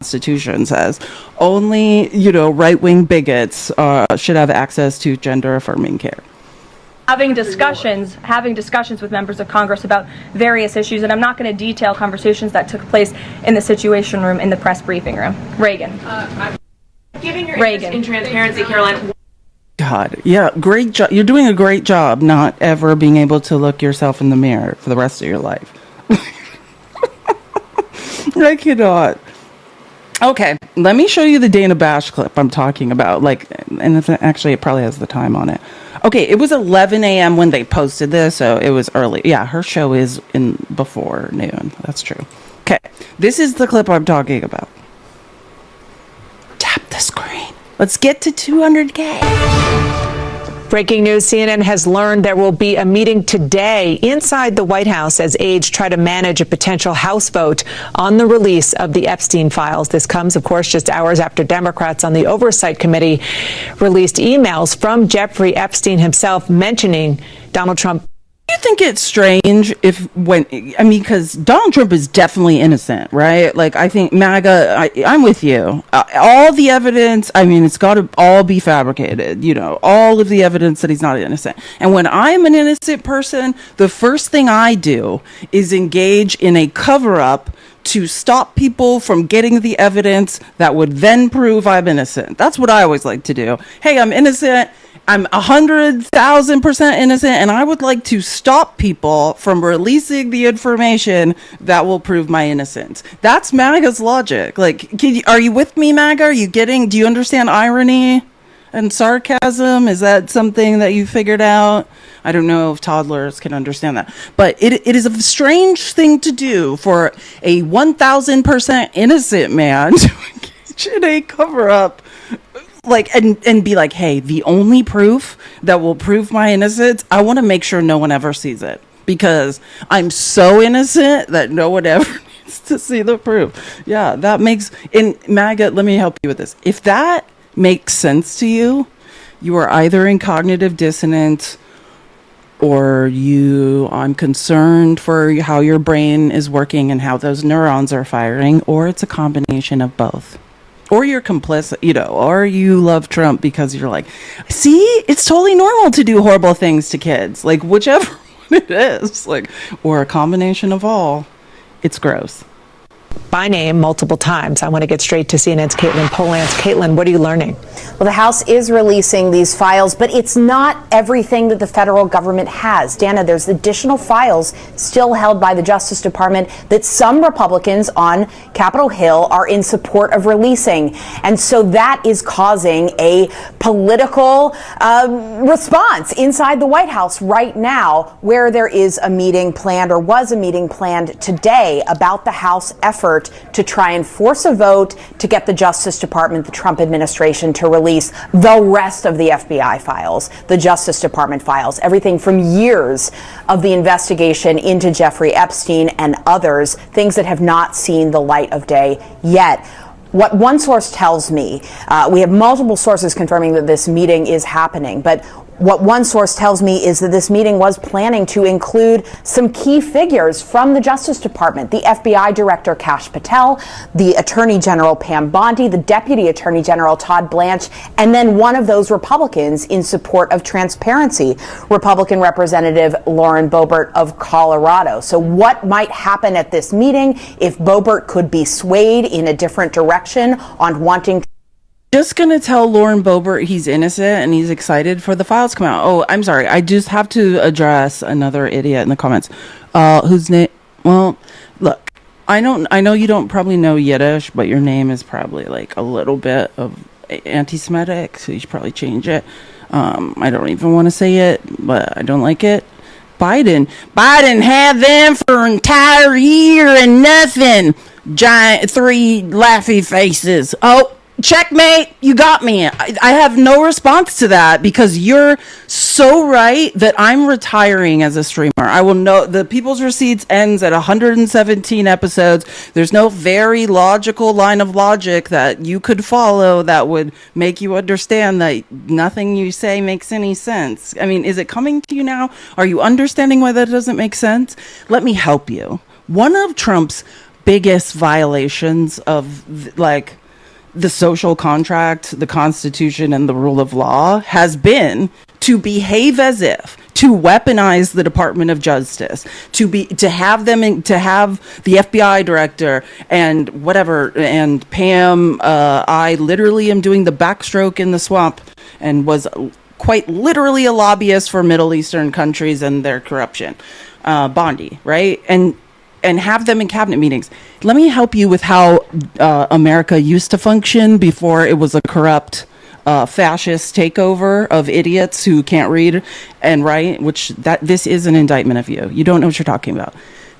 Constitution says only, right-wing bigots should have access to gender-affirming care. Having discussions with members of Congress about various issues, and I'm not going to detail conversations that took place in the Situation Room in the press briefing room. Reagan. Given your interest in transparency, Caroline. God, yeah, great job. You're doing a great job not ever being able to look yourself in the mirror for the rest of your life. I cannot. Okay, let me show you the Dana Bash clip I'm talking about. And it probably has the time on it. Okay, it was 11 a.m. when they posted this, so it was early. Yeah, her show is in before noon. That's true. Okay, this is the clip I'm talking about. Tap the screen. Let's get to 200K. Breaking news, CNN has learned there will be a meeting today inside the White House as aides try to manage a potential House vote on the release of the Epstein files. This comes, of course, just hours after Democrats on the Oversight Committee released emails from Jeffrey Epstein himself mentioning Donald Trump. Do you think it's strange because Donald Trump is definitely innocent, right? I think MAGA, I'm with you. All the evidence, it's got to all be fabricated, all of the evidence that he's not innocent. And when I'm an innocent person, the first thing I do is engage in a cover-up to stop people from getting the evidence that would then prove I'm innocent. That's what I always like to do. Hey, I'm innocent. I'm 100,000% innocent, and I would like to stop people from releasing the information that will prove my innocence. That's MAGA's logic. Are you with me, MAGA? Do you understand irony and sarcasm? Is that something that you figured out? I don't know if toddlers can understand that. But it is a strange thing to do for a 1,000% innocent man to engage in a cover-up. And be like, hey, the only proof that will prove my innocence, I want to make sure no one ever sees it, because I'm so innocent that no one ever needs to see the proof. Yeah, that makes, in MAGA, let me help you with this. If that makes sense to you, you are either in cognitive dissonance, or I'm concerned for how your brain is working and how those neurons are firing, or it's a combination of both. Or you're complicit, or you love Trump because you're like, see, it's totally normal to do horrible things to kids. Whichever one it is, or a combination of all, it's gross. By name multiple times. I want to get straight to CNN's Caitlin Polance. Caitlin, what are you learning? Well, the House is releasing these files, but it's not everything that the federal government has. Dana, there's additional files still held by the Justice Department that some Republicans on Capitol Hill are in support of releasing. And so that is causing a political response inside the White House right now, where there is a meeting planned, or was a meeting planned today, about the House effort to try and force a vote to get the Justice Department, the Trump administration, to release the rest of the FBI files, the Justice Department files, everything from years of the investigation into Jeffrey Epstein and others, things that have not seen the light of day yet. What one source tells me, we have multiple sources confirming that this meeting is happening, but what one source tells me is that this meeting was planning to include some key figures from the Justice Department: the FBI Director Kash Patel, the Attorney General Pam Bondi, the Deputy Attorney General Todd Blanche, and then one of those Republicans in support of transparency, Republican Representative Lauren Boebert of Colorado. So what might happen at this meeting if Boebert could be swayed in a different direction on wanting just going to tell Lauren Boebert he's innocent and he's excited for the files to come out. Oh, I'm sorry. I just have to address another idiot in the comments. Whose name? Well, look, I know you don't probably know Yiddish, but your name is probably a little bit of anti-Semitic, so you should probably change it. I don't even want to say it, but I don't like it. Biden had them for an entire year and nothing. Giant 3 laughy faces. Oh, checkmate, you got me. I have no response to that, because you're so right that I'm retiring as a streamer. I will know the People's Receipts ends at 117 episodes. There's no very logical line of logic that you could follow that would make you understand that nothing you say makes any sense. Is it coming to you now? Are you understanding why that doesn't make sense? Let me help you. One of Trump's biggest violations of like the social contract, the Constitution, and the rule of law has been to behave as if, to weaponize the Department of Justice, to have the FBI director and whatever, and Pam, I literally am doing the backstroke in the swamp and was quite literally a lobbyist for Middle Eastern countries and their corruption, Bondi, right? And have them in cabinet meetings. Let me help you with how America used to function before it was a corrupt fascist takeover of idiots who can't read and write, this is an indictment of you. You don't know what you're talking about.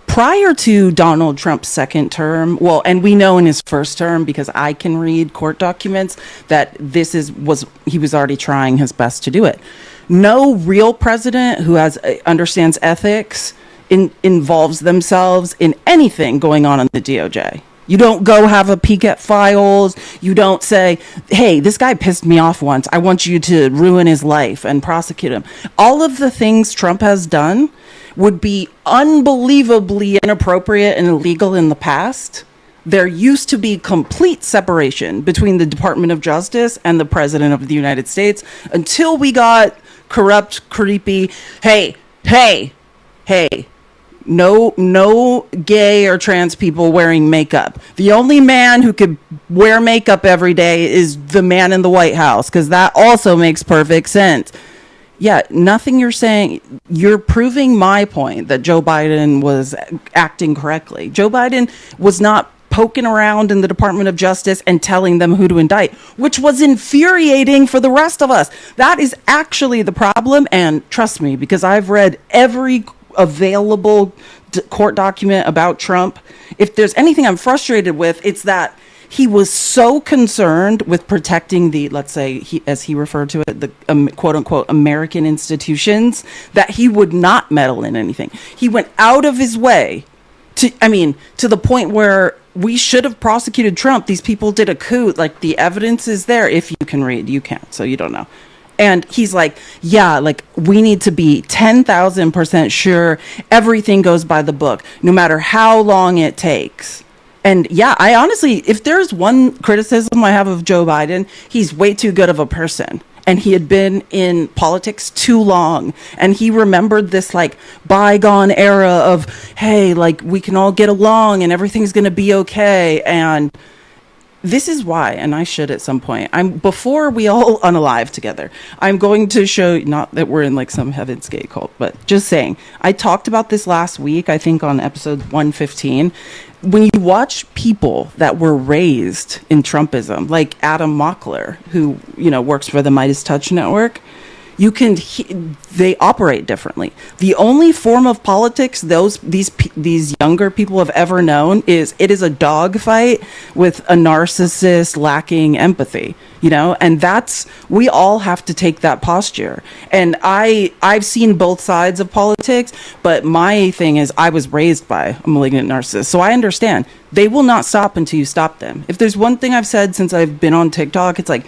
Prior to Donald Trump's second term, and we know in his first term, because I can read court documents, that he was already trying his best to do it. No real president who understands ethics involves themselves in anything going on in the DOJ. You don't go have a peek at files. You don't say, hey, this guy pissed me off once. I want you to ruin his life and prosecute him. All of the things Trump has done would be unbelievably inappropriate and illegal in the past. There used to be complete separation between the Department of Justice and the President of the United States until we got corrupt, creepy, hey, no gay or trans people wearing makeup. The only man who could wear makeup every day is the man in the White House, because that also makes perfect sense. Yeah, nothing you're saying, you're proving my point that Joe Biden was acting correctly. Joe Biden was not poking around in the Department of Justice and telling them who to indict, which was infuriating for the rest of us. That is actually the problem, and trust me, because I've read every available court document about Trump. If there's anything I'm frustrated with, it's that he was so concerned with protecting the, let's say, as he referred to it, the quote unquote American institutions, that he would not meddle in anything. He went out of his way to the point where we should have prosecuted Trump. These people did a coup. Like, the evidence is there. If you can read, you can't, so you don't know. And he's like, yeah, like, we need to be 10,000% sure everything goes by the book, no matter how long it takes. And yeah, I honestly, if there's one criticism I have of Joe Biden, he's way too good of a person. And he had been in politics too long. And he remembered this like bygone era of, hey, like, we can all get along and everything's going to be okay. And this is why, and I should at some point, before we all unalive together, I'm going to show, not that we're in like some Heaven's Gate cult, but just saying, I talked about this last week, I think on episode 115. When you watch people that were raised in Trumpism, like Adam Mockler, who, works for the Midas Touch Network, they operate differently. The only form of politics these younger people have ever known is a dogfight with a narcissist lacking empathy, and we all have to take that posture. And I've seen both sides of politics, but my thing is I was raised by a malignant narcissist, so I understand they will not stop until you stop them. If there's one thing I've said since I've been on TikTok, it's like,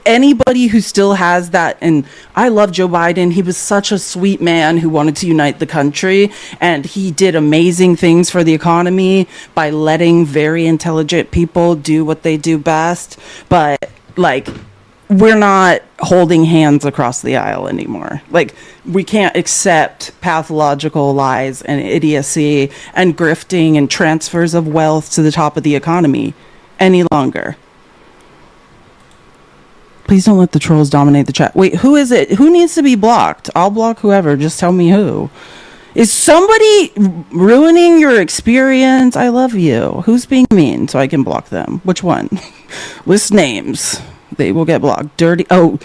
anybody who still has that, and I love Joe Biden. He was such a sweet man who wanted to unite the country, and he did amazing things for the economy by letting very intelligent people do what they do best. But like, we're not holding hands across the aisle anymore. Like, we can't accept pathological lies and idiocy and grifting and transfers of wealth to the top of the economy any longer. Please don't let the trolls dominate the chat. Wait, who is it? Who needs to be blocked? I'll block whoever. Just tell me who. Is somebody ruining your experience? I love you. Who's being mean so I can block them? Which one? List names. They will get blocked. Dirty. Oh,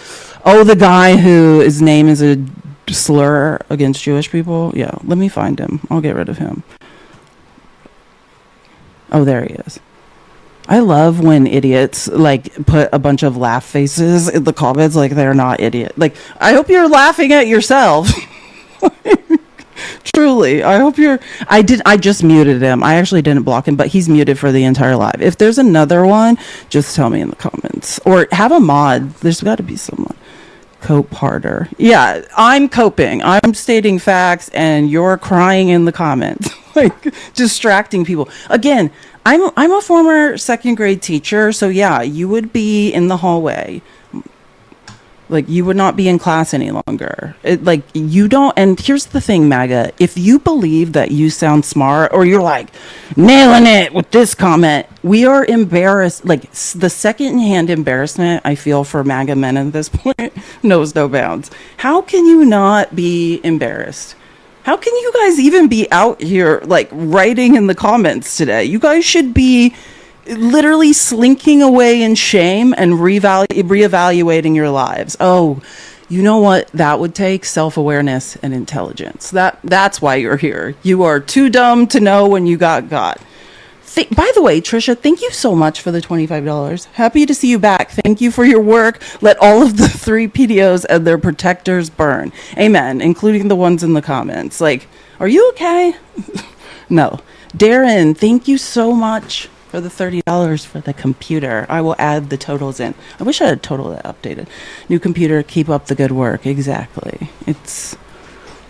the guy whose name is a slur against Jewish people? Yeah, let me find him. I'll get rid of him. Oh, there he is. I love when idiots like put a bunch of laugh faces in the comments like they're not idiot. Like, I hope you're laughing at yourself. Truly, I hope you're. I just muted him. I actually didn't block him, but he's muted for the entire live. If there's another one, just tell me in the comments or have a mod. There's got to be someone. Cope harder. Yeah, I'm coping. I'm stating facts, and you're crying in the comments. like distracting people. Again, I'm a former second grade teacher, so yeah, you would be in the hallway. Like, you would not be in class any longer. You don't. And here's the thing, MAGA. If you believe that you sound smart, or you're like nailing it with this comment, we are embarrassed. Like, the secondhand embarrassment I feel for MAGA men at this point knows no bounds. How can you not be embarrassed? How can you guys even be out here, like, writing in the comments today? You guys should be literally slinking away in shame and reevaluating your lives. Oh, you know what that would take? Self-awareness and intelligence. That's why you're here. You are too dumb to know when you got. By the way, Trisha, thank you so much for the $25. Happy to see you back. Thank you for your work. Let all of the 3 PDOs and their protectors burn. Amen, including the ones in the comments. Like, are you okay? No. Darren, thank you so much for the $30 for the computer. I will add the totals in. I wish I had a total that updated. New computer, keep up the good work. Exactly.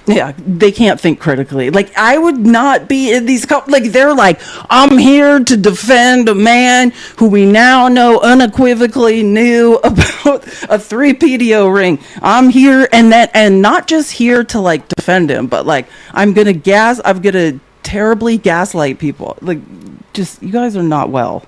Yeah, they can't think critically. Like, I would not be in these, they're like, I'm here to defend a man who we now know unequivocally knew about a 3 PDO ring. I'm here, and not just here to, like, defend him, but, like, I'm gonna terribly gaslight people. Like, just, you guys are not well.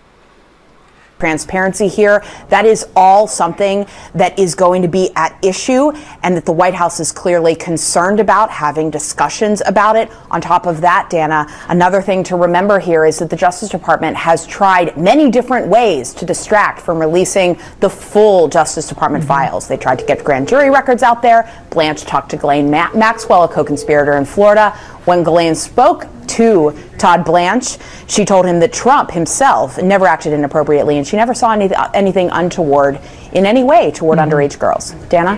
Transparency here. That is all something that is going to be at issue, and that the White House is clearly concerned about, having discussions about it. On top of that, Dana, another thing to remember here is that the Justice Department has tried many different ways to distract from releasing the full Justice Department files. They tried to get grand jury records out there. Blanche talked to Ghislaine Maxwell, a co-conspirator in Florida. When Ghislaine spoke to Todd Blanche, she told him that Trump himself never acted inappropriately, and she never saw anything untoward in any way toward underage girls. Dana?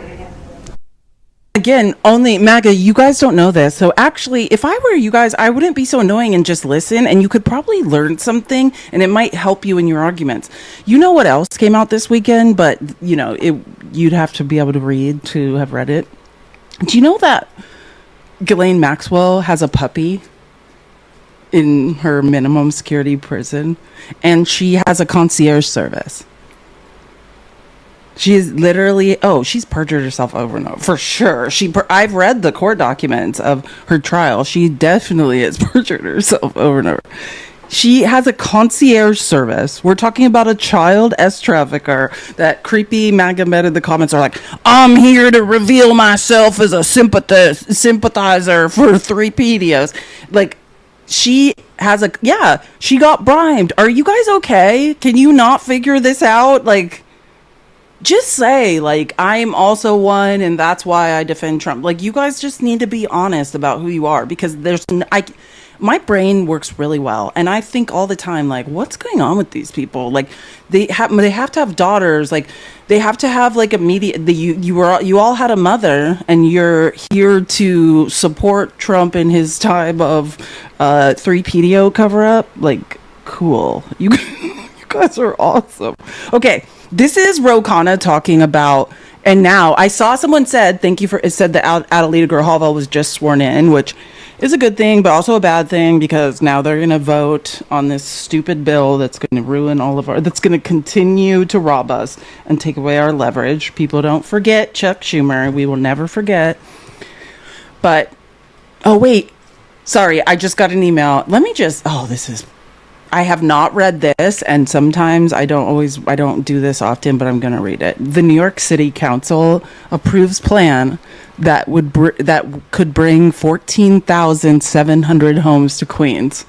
Again, only MAGA, you guys don't know this. So actually, if I were you guys, I wouldn't be so annoying and just listen, and you could probably learn something, and it might help you in your arguments. You know what else came out this weekend, but, you know, you'd have to be able to read to have read it. Do you know that Ghislaine Maxwell has a puppy in her minimum security prison, and she has a concierge service? She is literally, she's perjured herself over and over, for sure. I've read the court documents of her trial. She definitely has perjured herself over and over. She has a concierge service. We're talking about a child trafficker that creepy MAGA men in the comments are like, I'm here to reveal myself as a sympathizer for 3 PDOs. Like, she got brimed. Are you guys okay? Can you not figure this out? Like, just say, like, I'm also one, and that's why I defend Trump. Like, you guys just need to be honest about who you are, because my brain works really well, and I think all the time, like, what's going on with these people? Like, they have to have daughters, like, they have to have, like, you all had a mother, and you're here to support Trump in his time of 3 PDO cover up. Like, cool. You guys are awesome. Okay, this is Rokana talking about. And now I saw someone said, it said that Adelita Grijalva was just sworn in, which is a good thing, but also a bad thing, because now they're going to vote on this stupid bill that's going to ruin that's going to continue to rob us and take away our leverage. People don't forget Chuck Schumer. We will never forget. But, sorry, I just got an email. I have not read this, and sometimes I don't do this often, but I'm going to read it. The New York City Council approves plan that could bring 14,700 homes to Queens.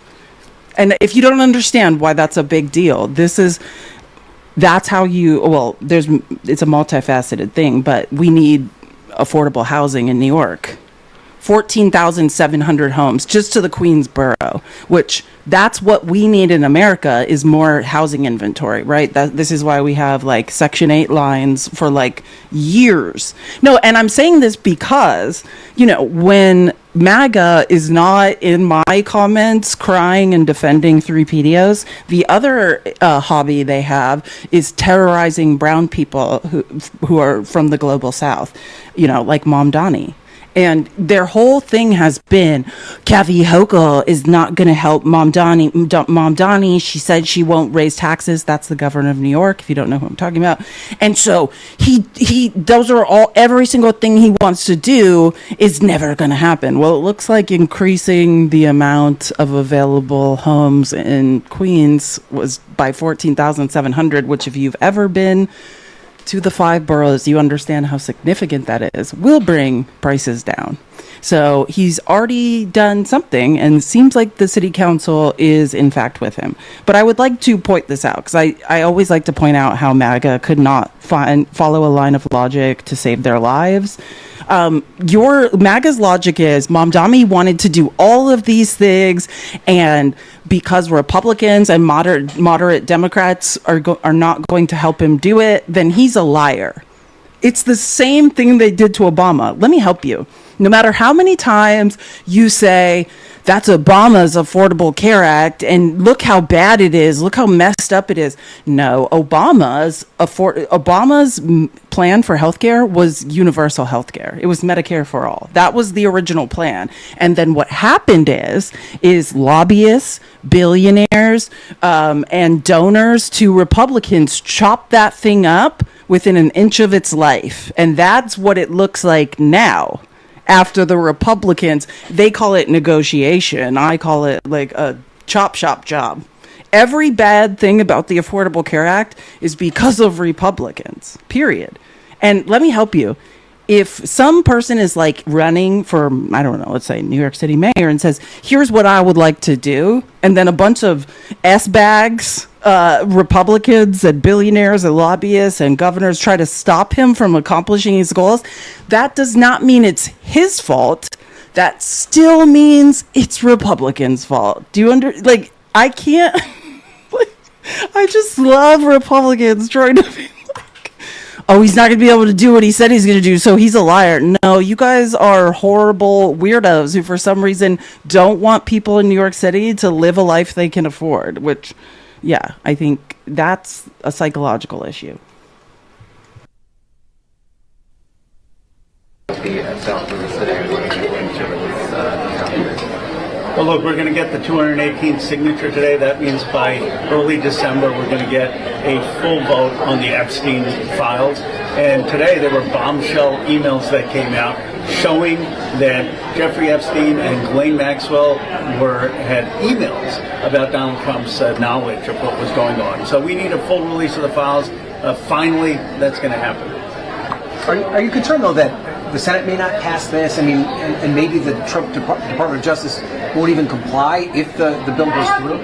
And if you don't understand why that's a big deal, it's a multifaceted thing, but we need affordable housing in New York. 14,700 homes just to the Queens borough, which that's what we need in America, is more housing inventory, right? This is why we have, like, Section 8 lines for, like, years. No, and I'm saying this because, you know, when MAGA is not in my comments crying and defending 3 PDOs, the other hobby they have is terrorizing brown people who are from the global South, you know, like Mom Donnie. And their whole thing has been, Kathy Hochul is not going to help Mom Donnie. She said she won't raise taxes. That's the governor of New York, if you don't know who I'm talking about. And so those are all, every single thing he wants to do is never going to happen. Well, it looks like increasing the amount of available homes in Queens was by 14,700, which if you've ever been to the 5 boroughs, you understand how significant that is, will bring prices down. So he's already done something, and it seems like the city council is in fact with him. But I would like to point this out, because I always like to point out how MAGA could not follow a line of logic to save their lives. Your MAGA's logic is Mom Donnie wanted to do all of these things, and because Republicans and moderate Democrats are not going to help him do it, then he's a liar. It's the same thing they did to Obama. Let me help you. No matter how many times you say that's Obama's Affordable Care Act and look how bad it is, look how messed up it is. No, Obama's plan for healthcare was universal healthcare. It was Medicare for all. That was the original plan. And then what happened is lobbyists, billionaires, and donors to Republicans chopped that thing up within an inch of its life. And that's what it looks like now. After the Republicans, they call it negotiation. I call it like a chop shop job. Every bad thing about the Affordable Care Act is because of Republicans, period. And let me help you. If some person is like running for, I don't know, let's say New York City mayor and says, here's what I would like to do, and then a bunch of S-bags, Republicans and billionaires and lobbyists and governors try to stop him from accomplishing his goals, that does not mean it's his fault. That still means it's Republicans' fault. Do you I can't, I just love Republicans trying to be like, oh, he's not going to be able to do what he said he's going to do, so he's a liar. No, you guys are horrible weirdos who for some reason don't want people in New York City to live a life they can afford, which, yeah, I think that's a psychological issue. Well, look, we're going to get the 218th signature today. That means by early December, we're going to get a full vote on the Epstein files. And today there were bombshell emails that came out showing that Jeffrey Epstein and Ghislaine Maxwell had emails about Donald Trump's knowledge of what was going on. So we need a full release of the files. Finally, that's going to happen. Are you concerned, though, that the Senate may not pass this? I mean, and maybe the Trump Department of Justice won't even comply if the bill goes through?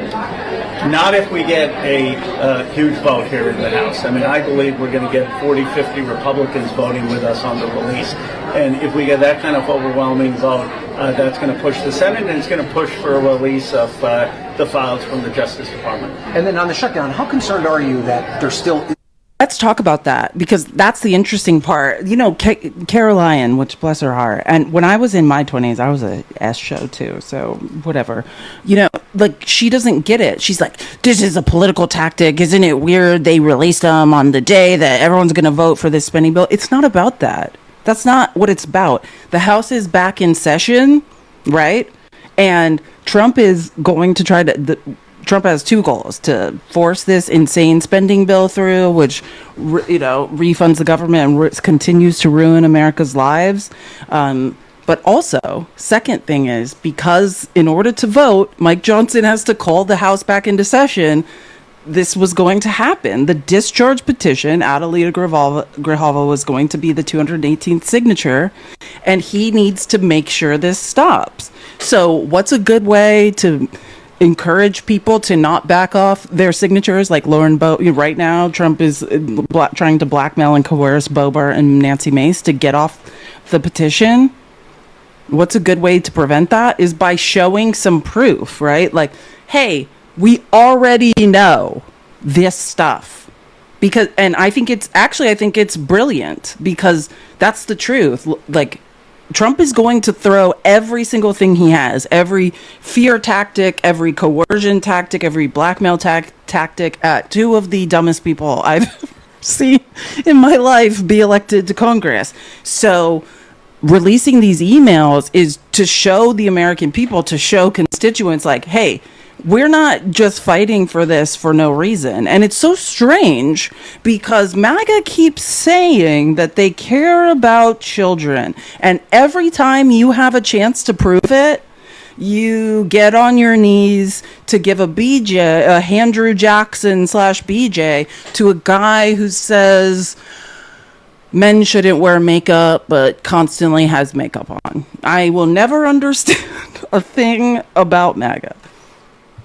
Not if we get a huge vote here in the House. I mean, I believe we're going to get 40, 50 Republicans voting with us on the release. And if we get that kind of overwhelming vote, that's going to push the Senate, and it's going to push for a release of the files from the Justice Department. And then on the shutdown, how concerned are you that there's still... Let's talk about that, because that's the interesting part. You know, Caroline, which bless her heart, and when I was in my 20s, I was a S show too, so whatever. You know, like, she doesn't get it. She's like, this is a political tactic. Isn't it weird they released them on the day that everyone's going to vote for this spending bill? It's not about that. That's not what it's about. The House is back in session, right? And Trump is going to try to... Trump has two goals: to force this insane spending bill through, which, refunds the government and continues to ruin America's lives. But also, second thing is, because in order to vote, Mike Johnson has to call the House back into session. This was going to happen. The discharge petition, Adelita Grijalva, was going to be the 218th signature, and he needs to make sure this stops. So what's a good way to encourage people to not back off their signatures? Like Lauren right now, Trump is trying to blackmail and coerce Boebert and Nancy Mace to get off the petition. What's a good way to prevent that is by showing some proof, right? Like, hey, we already know this stuff. Because, and I think it's brilliant, because that's the truth. Like, Trump is going to throw every single thing he has, every fear tactic, every coercion tactic, every blackmail tactic at two of the dumbest people I've seen in my life be elected to Congress. So releasing these emails is to show the American people, to show constituents like, hey, we're not just fighting for this for no reason. And it's so strange because MAGA keeps saying that they care about children. And every time you have a chance to prove it, you get on your knees to give a BJ, a Andrew Jackson / BJ, to a guy who says men shouldn't wear makeup but constantly has makeup on. I will never understand a thing about MAGA.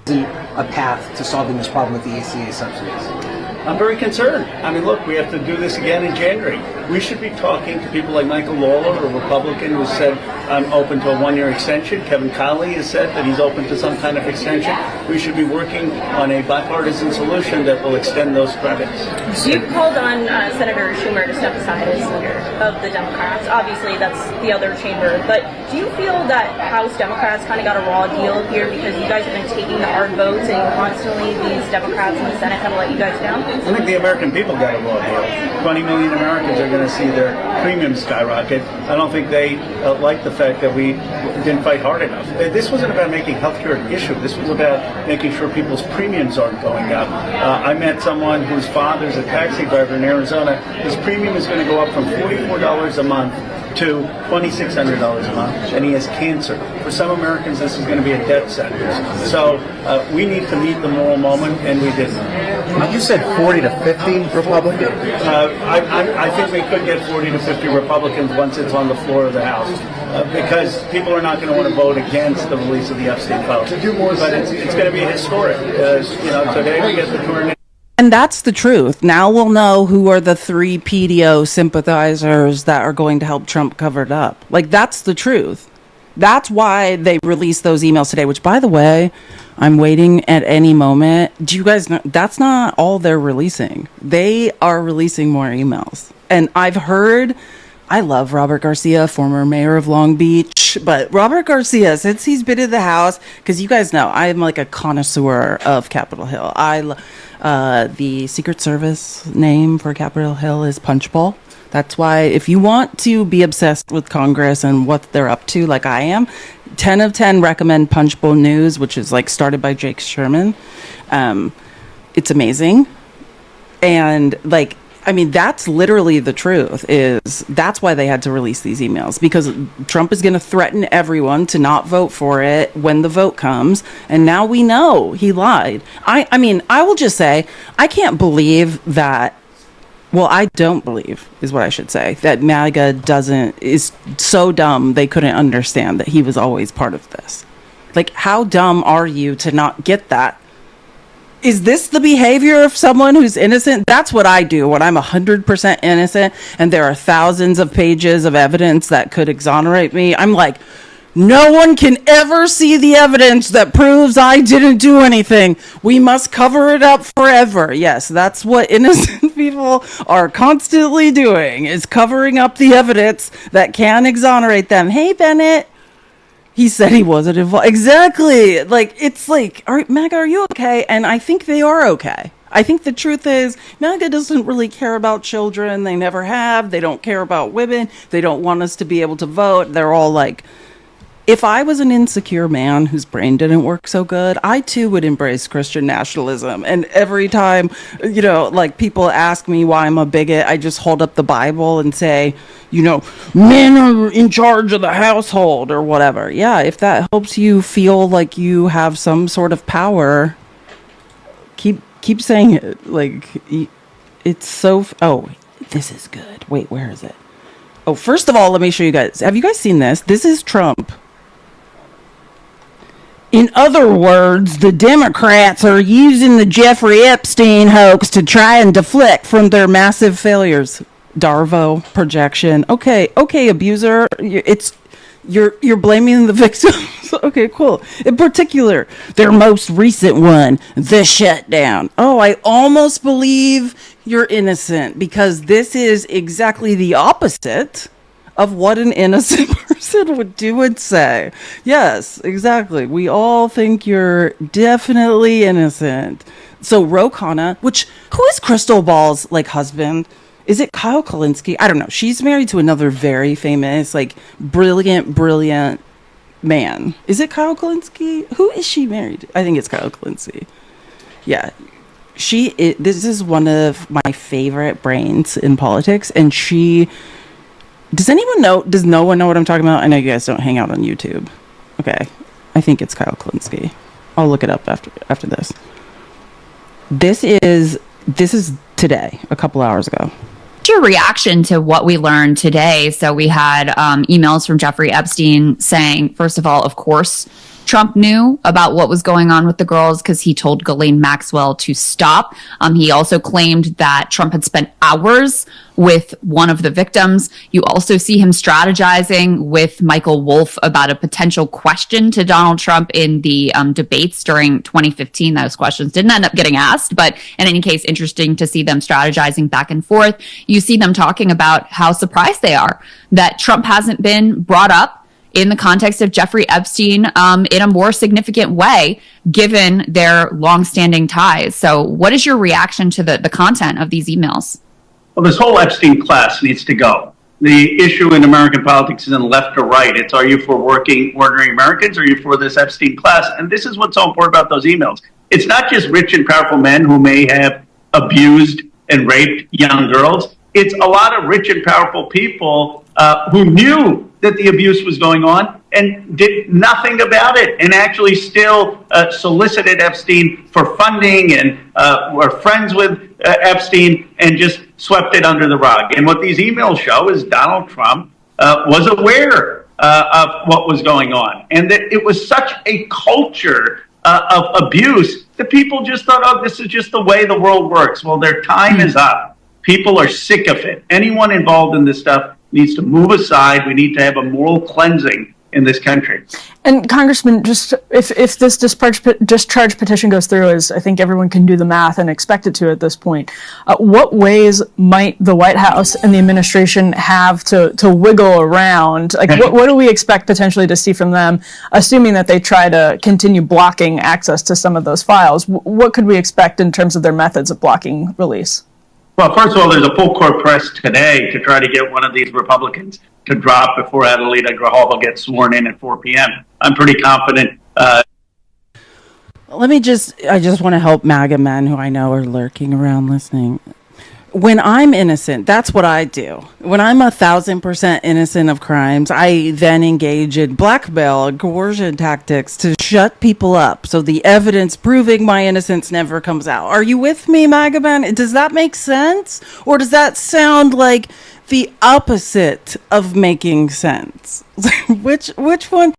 A path to solving this problem with the ACA subsidies? I'm very concerned. I mean, look, we have to do this again in January. We should be talking to people like Michael Lawler, a Republican who said, I'm open to a one-year extension. Kevin Conley has said that he's open to some kind of extension. We should be working on a bipartisan solution that will extend those credits. You called on Senator Schumer to step aside as leader of the Democrats. Obviously, that's the other chamber. But do you feel that House Democrats kind of got a raw deal here because you guys have been taking the hard votes and constantly these Democrats in the Senate have let you guys down? I think the American people got a raw deal. 20 million Americans are going to see their premiums skyrocket. I don't think they like the fact that we didn't fight hard enough. This wasn't about making healthcare an issue. This was about making sure people's premiums aren't going up. I met someone whose father's a taxi driver in Arizona. His premium is going to go up from $44 a month to $2,600 a month, and he has cancer. For some Americans, this is going to be a death sentence. So we need to meet the moral moment, and we didn't. You said 40 to 50 Republicans? I think we could get 40 to 50 Republicans once it's on the floor of the House, because people are not going to want to vote against the release of the Epstein files. But it's going to be historic. Today we get the 200. And that's the truth. Now we'll know who are the 3 PTO sympathizers that are going to help Trump cover it up. Like, that's the truth. That's why they released those emails today, which, by the way, I'm waiting at any moment. Do you guys know? That's not all they're releasing. They are releasing more emails. And I've heard, I love Robert Garcia, former mayor of Long Beach, but Robert Garcia, since he's been in the House, because you guys know, I'm like a connoisseur of Capitol Hill. The Secret Service name for Capitol Hill is Punchbowl. That's why if you want to be obsessed with Congress and what they're up to, like I am, 10 of 10 recommend Punchbowl News, which is like started by Jake Sherman. It's amazing. And like, I mean, that's literally the truth. That's why they had to release these emails, because Trump is going to threaten everyone to not vote for it when the vote comes. And now we know he lied. I mean, I will just say, I can't believe that. Well, I don't believe, is what I should say, that MAGA is so dumb they couldn't understand that he was always part of this. Like, how dumb are you to not get that? Is this the behavior of someone who's innocent? That's what I do when I'm 100% innocent and there are thousands of pages of evidence that could exonerate me. I'm like, no one can ever see the evidence that proves I didn't do anything. We must cover it up forever. Yes, that's what innocent people are constantly doing, is covering up the evidence that can exonerate them. Hey, Bennett. He said he wasn't involved. Exactly. Like, it's like, MAGA, are you okay? And I think they are okay. I think the truth is, MAGA doesn't really care about children. They never have. They don't care about women. They don't want us to be able to vote. They're all like, if I was an insecure man whose brain didn't work so good, I too would embrace Christian nationalism. And every time, like people ask me why I'm a bigot, I just hold up the Bible and say, men are in charge of the household or whatever. Yeah, if that helps you feel like you have some sort of power, keep saying it. Like, it's so. Oh, this is good. Wait, where is it? Oh, first of all, let me show you guys. Have you guys seen this? This is Trump. In other words, the Democrats are using the Jeffrey Epstein hoax to try and deflect from their massive failures. Darvo projection. Okay, abuser. You're blaming the victims. Okay, cool. In particular, their most recent one, the shutdown. Oh, I almost believe you're innocent, because this is exactly the opposite of what an innocent person would do and say. Yes, exactly. We all think you're definitely innocent. So Ro Khanna, who is Crystal Ball's husband? is it Kyle Kalinske? I don't know. She's married to another very famous, like brilliant man. Is it Kyle Kalinske? Who is she married to? I think it's Kyle Kalinske. Yeah. This is one of my favorite brains in politics, and does no one know what I'm talking about? I know you guys don't hang out on YouTube. Okay. I think it's Kyle Kalinske. I'll look it up after this. This is today, a couple hours ago. What's your reaction to what we learned today? So we had emails from Jeffrey Epstein saying, first of all, of course, Trump knew about what was going on with the girls because he told Ghislaine Maxwell to stop. He also claimed that Trump had spent hours with one of the victims. You also see him strategizing with Michael Wolff about a potential question to Donald Trump in the debates during 2015. Those questions didn't end up getting asked, but in any case, interesting to see them strategizing back and forth. You see them talking about how surprised they are that Trump hasn't been brought up in the context of Jeffrey Epstein in a more significant way, given their longstanding ties. So what is your reaction to the content of these emails? Well, this whole Epstein class needs to go. The issue in American politics isn't left or right. It's, are you for working, ordinary Americans, or are you for this Epstein class? And this is what's so important about those emails. It's not just rich and powerful men who may have abused and raped young girls. It's a lot of rich and powerful people who knew that the abuse was going on and did nothing about it, and actually still solicited Epstein for funding and were friends with Epstein and just swept it under the rug. And what these emails show is Donald Trump was aware of what was going on, and that it was such a culture of abuse that people just thought, oh, this is just the way the world works. Well, their time is up. People are sick of it. Anyone involved in this stuff needs to move aside. We need to have a moral cleansing in this country. And Congressman, just if this discharge petition goes through, as I think everyone can do the math and expect it to at this point, what ways might the White House and the administration have to wiggle around? Like, what do we expect potentially to see from them, assuming that they try to continue blocking access to some of those files? What could we expect in terms of their methods of blocking release? Well, first of all, there's a full court press today to try to get one of these Republicans to drop before Adelita Grijalva gets sworn in at 4 p.m. I'm pretty confident. I just want to help MAGA men who I know are lurking around listening. When I'm innocent, that's what I do. When I'm 1,000% innocent of crimes, I then engage in blackmail and coercion tactics to shut people up so the evidence proving my innocence never comes out. Are you with me, MAGA man? Does that make sense? Or does that sound like the opposite of making sense? Which one?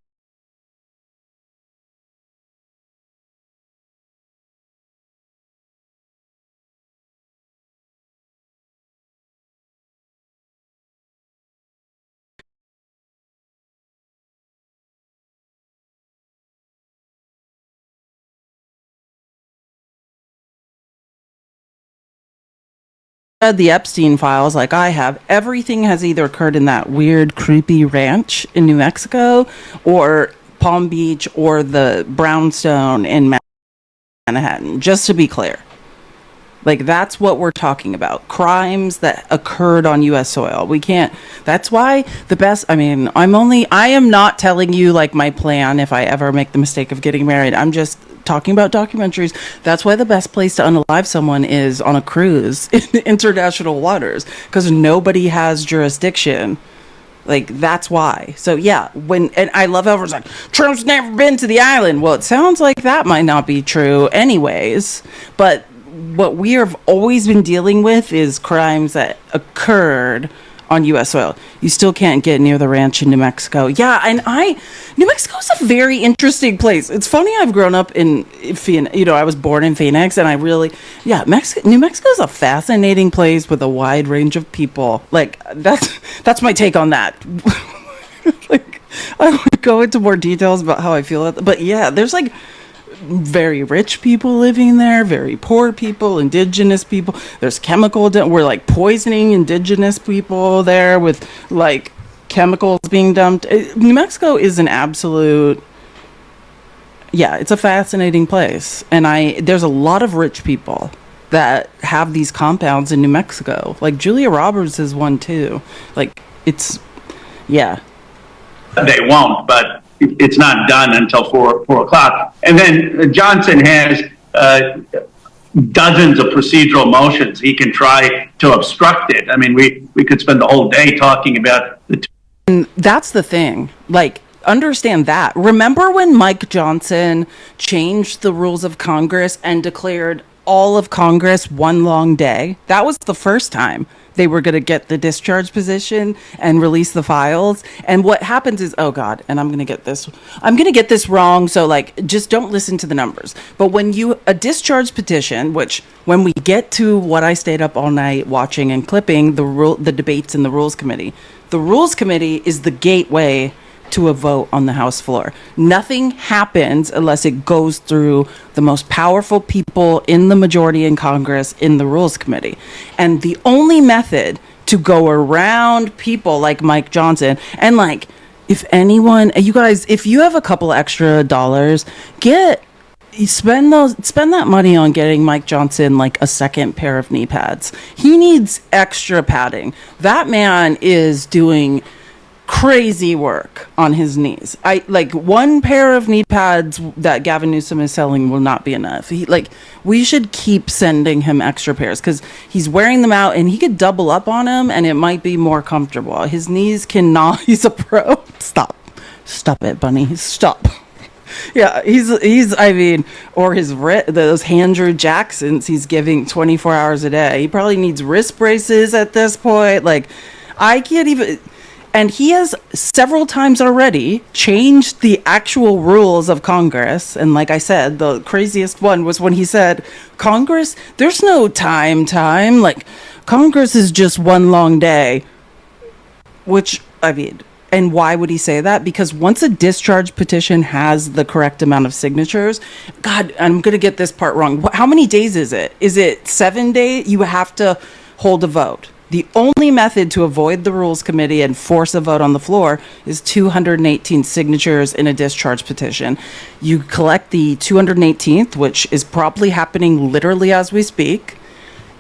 The Epstein files, like I have, everything has either occurred in that weird, creepy ranch in New Mexico, or Palm Beach, or the brownstone in Manhattan, just to be clear. Like, that's what we're talking about. Crimes that occurred on U.S. soil. We can't, that's why the best, I am not telling you, like, my plan if I ever make the mistake of getting married. I'm just talking about documentaries. That's why the best place to unalive someone is on a cruise in international waters, because nobody has jurisdiction. Like, that's why. So yeah, and I love how everyone's like, Trump's never been to the island. Well, it sounds like that might not be true anyways, but what we have always been dealing with is crimes that occurred on U.S. soil. You still can't get near the ranch in New Mexico. Yeah, and New Mexico is a very interesting place. It's funny, I've grown up in Phoenix, I was born in Phoenix, and New Mexico is a fascinating place with a wide range of people. Like, that's my take on that. Like, I would go into more details about how I feel, but yeah, there's like very rich people living there, very poor people, indigenous people. There's we're like poisoning indigenous people there with like chemicals being dumped. New Mexico is an absolute, it's a fascinating place. And there's a lot of rich people that have these compounds in New Mexico. Like Julia Roberts is one too. Like yeah. They won't, but it's not done until 4 o'clock. And then Johnson has dozens of procedural motions. He can try to obstruct it. I mean, we could spend the whole day talking about the. And that's the thing. Like, understand that. Remember when Mike Johnson changed the rules of Congress and declared all of Congress one long day? That was the first time they were going to get the discharge position and release the files. And what happens is, oh God, and I'm going to get this wrong. So like, just don't listen to the numbers. But when a discharge petition, which when we get to what I stayed up all night watching and clipping, the debates in the Rules Committee, the Rules Committee is the gateway to a vote on the House floor. Nothing happens unless it goes through the most powerful people in the majority in Congress in the Rules Committee. And the only method to go around people like Mike Johnson, and like, if anyone, you guys, if you have a couple extra dollars, spend that money on getting Mike Johnson like a second pair of knee pads. He needs extra padding. That man is doing crazy work on his knees. One pair of knee pads that Gavin Newsom is selling will not be enough. We should keep sending him extra pairs because he's wearing them out and he could double up on them and it might be more comfortable. His knees cannot. He's a pro. Stop it, Bunny. Stop. Yeah, or those Andrew Jacksons he's giving 24 hours a day. He probably needs wrist braces at this point. Like, I can't even. And he has several times already changed the actual rules of Congress. And like I said, the craziest one was when he said, Congress, there's no time. Like, Congress is just one long day. Which, and why would he say that? Because once a discharge petition has the correct amount of signatures, God, I'm going to get this part wrong. How many days is it? Is it 7 days? You have to hold a vote. The only method to avoid the Rules Committee and force a vote on the floor is 218 signatures in a discharge petition. You collect the 218th, which is probably happening literally as we speak.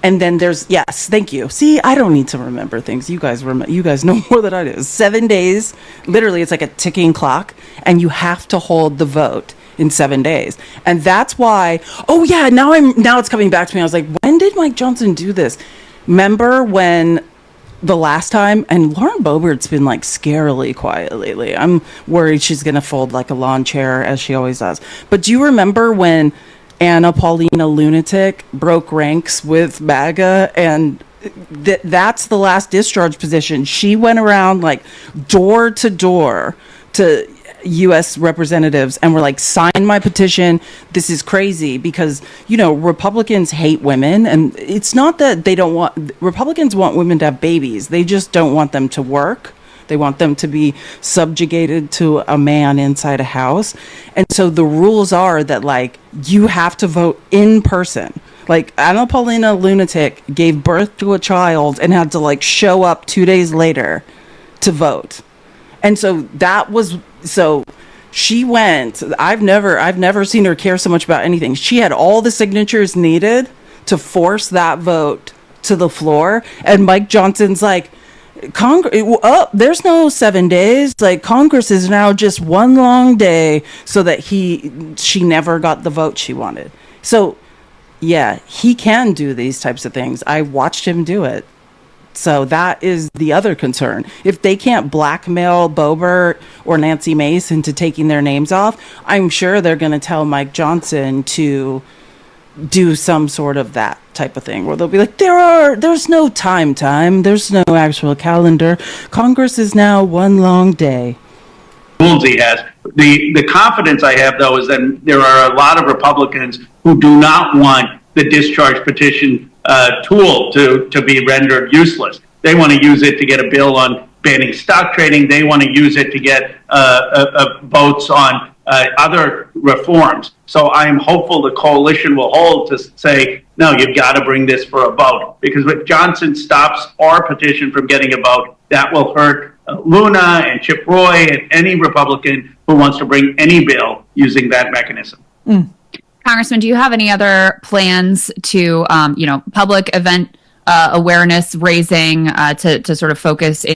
And then yes, thank you. See, I don't need to remember things. You guys know more than I do. 7 days, literally, it's like a ticking clock, and you have to hold the vote in 7 days. And that's why, oh yeah, now it's coming back to me. I was like, when did Mike Johnson do this? Remember when the last time, and Lauren Boebert's been like scarily quiet lately. I'm worried she's going to fold like a lawn chair as she always does. But do you remember when Anna Paulina Lunatic broke ranks with MAGA, and that's the last discharge position? She went around like door to door to U.S. representatives and were like, sign my petition. This is crazy because, Republicans hate women. And it's not that Republicans want women to have babies. They just don't want them to work. They want them to be subjugated to a man inside a house. And so the rules are that like, you have to vote in person. Like Anna Paulina Lunatic gave birth to a child and had to like show up 2 days later to vote. And so she went. I've never seen her care so much about anything. She had all the signatures needed to force that vote to the floor. And Mike Johnson's like, there's no 7 days. Like, Congress is now just one long day, so that she never got the vote she wanted. So yeah, he can do these types of things. I watched him do it. So that is the other concern. If they can't blackmail Boebert or Nancy Mace into taking their names off, I'm sure they're going to tell Mike Johnson to do some sort of that type of thing where they'll be like, there's no time. There's no actual calendar. Congress is now one long day. Rules he has. The confidence I have, though, is that there are a lot of Republicans who do not want the discharge petition tool to be rendered useless. They want to use it to get a bill on banning stock trading. They want to use it to get votes on other reforms. So I'm hopeful the coalition will hold to say, no, you've got to bring this for a vote. Because if Johnson stops our petition from getting a vote, that will hurt Luna and Chip Roy and any Republican who wants to bring any bill using that mechanism. Kyle, Congressman, do you have any other plans to, public event awareness raising to sort of focus?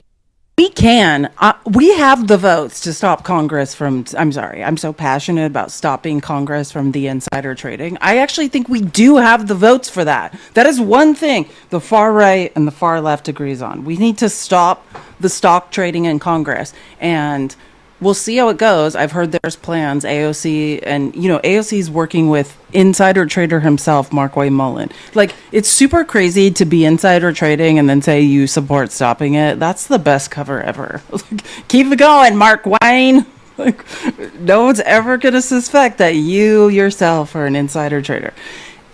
We can. We have the votes to stop Congress from. I'm sorry. I'm so passionate about stopping Congress from the insider trading. I actually think we do have the votes for that. That is one thing the far right and the far left agrees on. We need to stop the stock trading in Congress, and we'll see how it goes. I've heard there's plans. AOC and AOC is working with insider trader himself, Mark Wayne Mullen. Like, it's super crazy to be insider trading and then say you support stopping it. That's the best cover ever. Keep it going, Mark Wayne. Like, no one's ever gonna suspect that you yourself are an insider trader.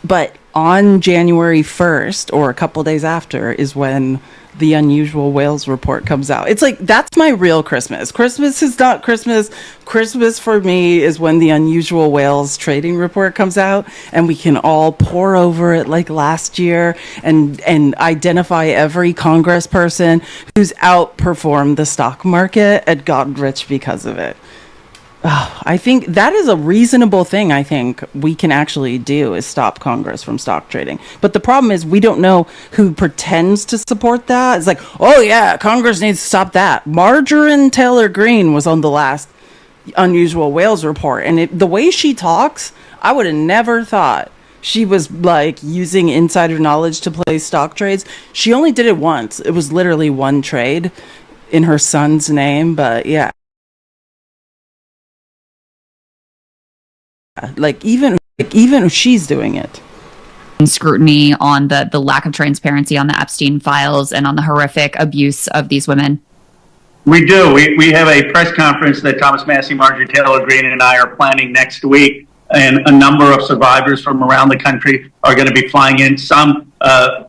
But on January 1st, or a couple days after, is when the Unusual Whales report comes out. It's like, that's my real Christmas. Christmas is not Christmas. Christmas for me is when the Unusual Whales trading report comes out, and we can all pour over it like last year and identify every congressperson who's outperformed the stock market and gotten rich because of it. I think that is a reasonable thing. I think we can actually do is stop Congress from stock trading. But the problem is we don't know who pretends to support that. It's like, oh yeah, Congress needs to stop that. Marjorie Taylor Greene was on the last Unusual Whales report, and the way she talks, I would have never thought she was like using insider knowledge to play stock trades. She only did it once. It was literally one trade in her son's name, but yeah. Like even if she's doing it. Scrutiny on the lack of transparency on the Epstein files and on the horrific abuse of these women? We do. We have a press conference that Thomas Massey, Marjorie Taylor Greene, and I are planning next week, and a number of survivors from around the country are going to be flying in, some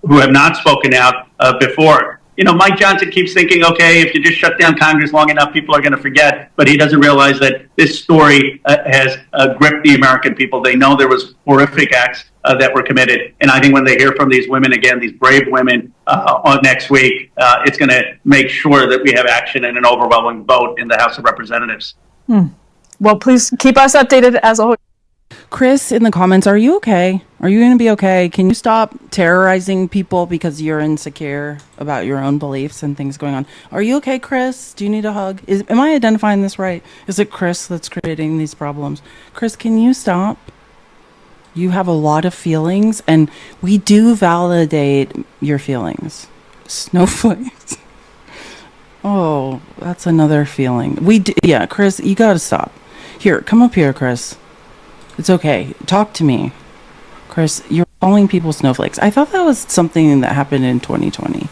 who have not spoken out before. Mike Johnson keeps thinking, okay, if you just shut down Congress long enough, people are going to forget. But he doesn't realize that this story has gripped the American people. They know there was horrific acts that were committed. And I think when they hear from these women again, these brave women on next week, it's going to make sure that we have action and an overwhelming vote in the House of Representatives. Well, please keep us updated as always. Chris, in the comments, are you okay? Are you going to be okay? Can you stop terrorizing people because you're insecure about your own beliefs and things going on? Are you okay, Chris? Do you need a hug? Am I identifying this right? Is it Chris that's creating these problems? Chris, can you stop? You have a lot of feelings, and we do validate your feelings. Snowflakes. Oh, that's another feeling. Yeah, Chris, you got to stop. Here, come up here, Chris. It's okay. Talk to me. Chris, you're calling people snowflakes. I thought that was something that happened in 2020.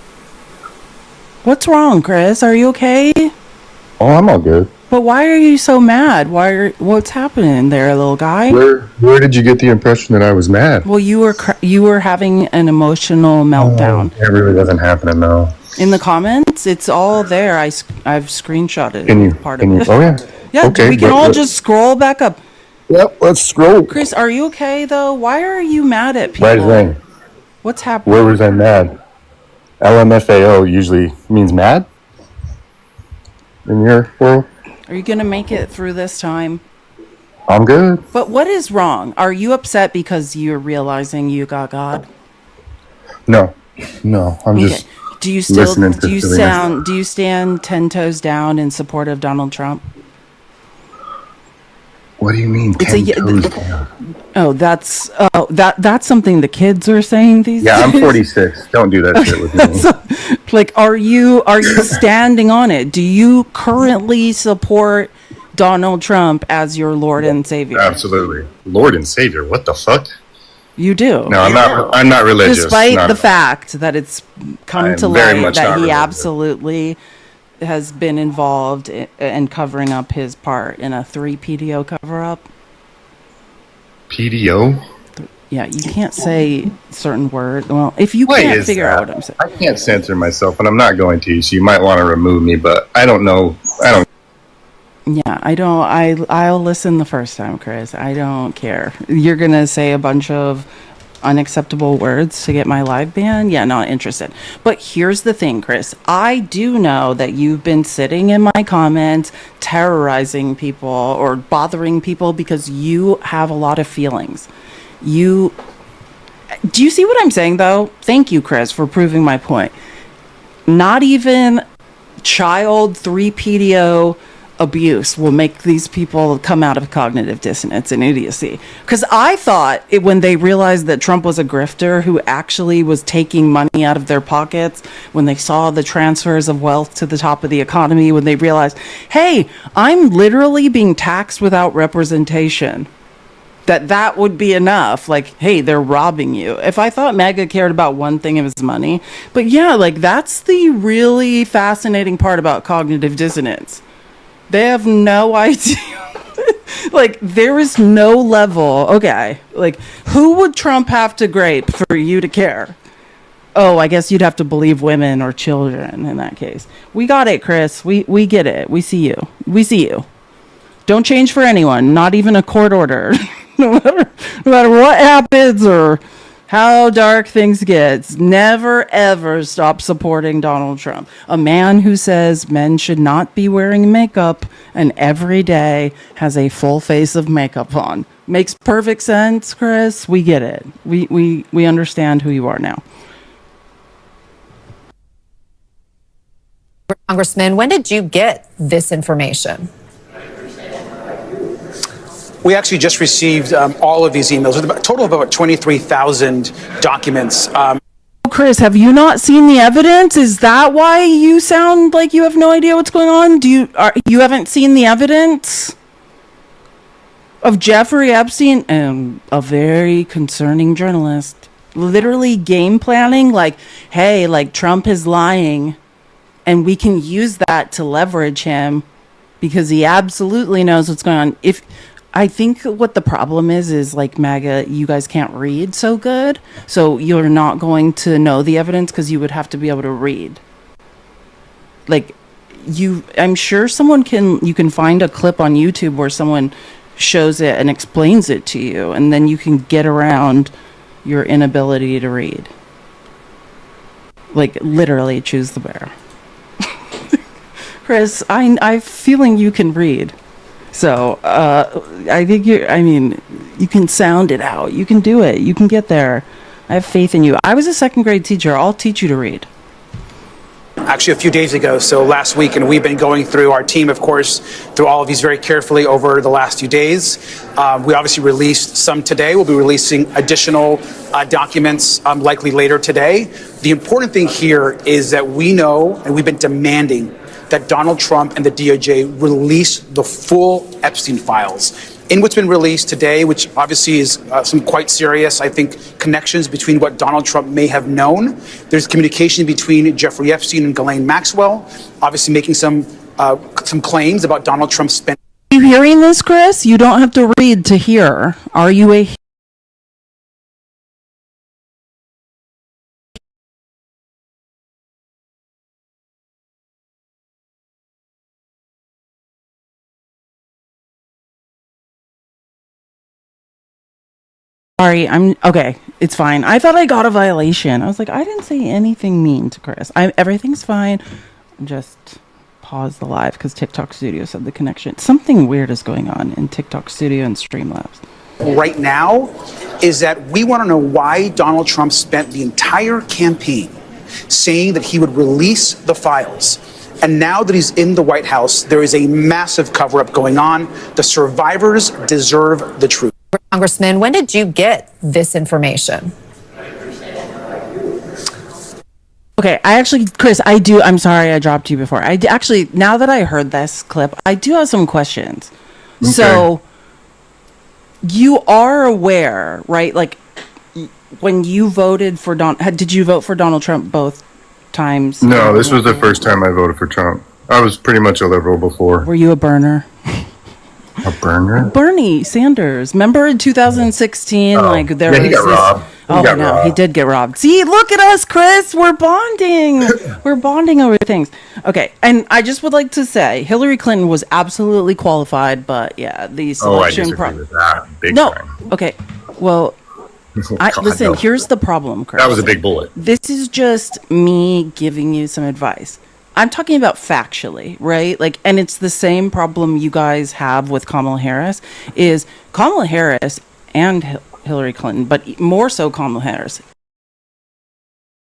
What's wrong, Chris? Are you okay? Oh, I'm all good. But why are you so mad? What's happening there, little guy? Where did you get the impression that I was mad? Well, you were having an emotional meltdown. It really doesn't happen now. In the comments, it's all there. I've screenshotted part of it. Oh yeah. Yeah, okay, we can all just scroll back up. Yep, let's scroll. Chris, are you okay though? Why are you mad at people? Right thing. What's happening? Where was I mad? LMFAO usually means mad in your world. Are you gonna make it through this time? I'm good. But what is wrong? Are you upset because you're realizing you got God? No, I'm just. Do you stand 10 toes down in support of Donald Trump? What do you mean? 10 toes down? Oh, that's something the kids are saying these days. Yeah, I'm 46. Don't do that shit with me. Like, are you standing on it? Do you currently support Donald Trump as your Lord and Savior? Absolutely, Lord and Savior. What the fuck? You do. No, I'm not religious. Despite the fact that it's come to light that he absolutely has been involved in covering up his part in a 3 PDO cover-up. PDO? Yeah, you can't say certain words. Well, if you can't figure out what I'm saying. I can't censor myself, and I'm not going to, so you might want to remove me, but I don't know. Yeah, I'll listen the first time, Chris. I don't care. You're going to say a bunch of unacceptable words to get my live ban? Yeah, not interested. But here's the thing, Chris. I do know that you've been sitting in my comments terrorizing people or bothering people because you have a lot of feelings. Do you see what I'm saying, though? Thank you, Chris, for proving my point. Not even child 3PTO abuse will make these people come out of cognitive dissonance and idiocy. Because I thought when they realized that Trump was a grifter who actually was taking money out of their pockets, when they saw the transfers of wealth to the top of the economy, when they realized, hey, I'm literally being taxed without representation, that would be enough. Like, hey, they're robbing you. If I thought MAGA cared about one thing, it was money. But yeah, like, that's the really fascinating part about cognitive dissonance. They have no idea. Like, there is no level. Okay, like, who would Trump have to grape for you to care? Oh, I guess you'd have to believe women or children in that case. We got it, Chris. We get it. We see you. We see you. Don't change for anyone, not even a court order. no matter what happens or how dark things get, never ever stop supporting Donald Trump. A man who says men should not be wearing makeup and every day has a full face of makeup on. Makes perfect sense, Chris. We get it. We understand who you are now. Congressman, when did you get this information? We actually just received all of these emails, with a total of about 23,000 documents. Chris, have you not seen the evidence? Is that why you sound like you have no idea what's going on? You haven't seen the evidence of Jeffrey Epstein, a very concerning journalist, literally game planning, like, hey, like, Trump is lying, and we can use that to leverage him because he absolutely knows what's going on. I think what the problem is like, MAGA, you guys can't read so good, so you're not going to know the evidence because you would have to be able to read. Like, I'm sure you can find a clip on YouTube where someone shows it and explains it to you, and then you can get around your inability to read. Like, literally choose the bear. Chris, I'm feeling you can read. So I think you can sound it out. You can do it. You can get there. I have faith in you. I was a second grade teacher. I'll teach you to read. Actually, a few days ago, so last week, and we've been going through, our team, of course, through all of these very carefully over the last few days. We obviously released some today. We'll be releasing additional documents likely later today. The important thing here is that we know, and we've been demanding, that Donald Trump and the DOJ release the full Epstein files. In what's been released today, which obviously is some quite serious, I think, connections between what Donald Trump may have known. There's communication between Jeffrey Epstein and Ghislaine Maxwell, obviously making some claims about Donald Trump's spending. Are you hearing this, Chris? You don't have to read to hear. Are you a Sorry, okay. It's fine. I thought I got a violation. I was like, I didn't say anything mean to Chris. Everything's fine. Just pause the live because TikTok Studio said the connection. Something weird is going on in TikTok Studio and Streamlabs. Right now is that we want to know why Donald Trump spent the entire campaign saying that he would release the files. And now that he's in the White House, there is a massive cover-up going on. The survivors deserve the truth. Congressman, when did you get this information? Okay, Chris, I'm sorry I dropped you before. Now that I heard this clip, I do have some questions. Okay. So, you are aware, right? Like, when you voted for did you vote for Donald Trump both times? No, this was the first time I voted for Trump. I was pretty much a liberal before. Were you a burner? A burner? Bernie Sanders. Remember in 2016, like there was he got robbed. No, he did get robbed. See, look at us, Chris. We're bonding. We're bonding over things. Okay, and I just would like to say Hillary Clinton was absolutely qualified, but yeah, the selection with that. Big time. Okay. Well, listen, here's the problem, Chris. That was a big bullet. This is just me giving you some advice. I'm talking about factually, right? Like, and it's the same problem you guys have with Kamala Harris, is Kamala Harris and Hillary Clinton, but more so Kamala Harris,